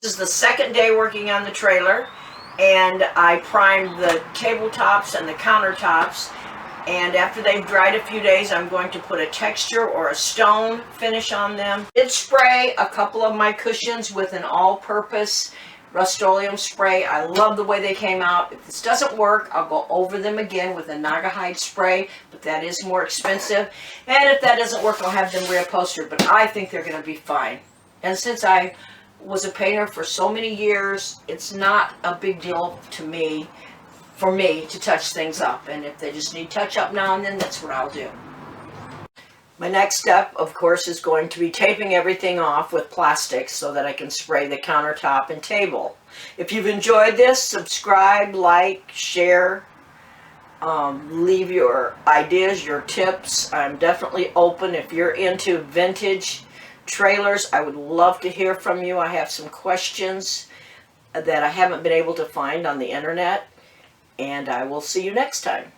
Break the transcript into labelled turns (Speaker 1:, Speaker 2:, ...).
Speaker 1: This is the second day working on the trailer, and I primed the tabletops and the countertops, and after they've dried a few days I'm going to put a texture or a stone finish on them. I did spray a couple of my cushions with an all-purpose Rust-Oleum spray. I love the way they came out. If this doesn't work, I'll go over them again with a Naugahyde spray, but that is more expensive. And if that doesn't work, I'll have them reupholstered, but I think they're going to be fine. And since I was a painter for so many years, it's not a big deal to me, for me, to touch things up. And if they just need touch up now and then, that's what I'll do. My next step, of course, is going to be taping everything off with plastic so that I can spray the countertop and table. If you've enjoyed this, subscribe, like, share, leave your ideas, your tips. I'm definitely open. If you're into vintage trailers, I would love to hear from you. I have some questions that I haven't been able to find on the internet, and I will see you next time.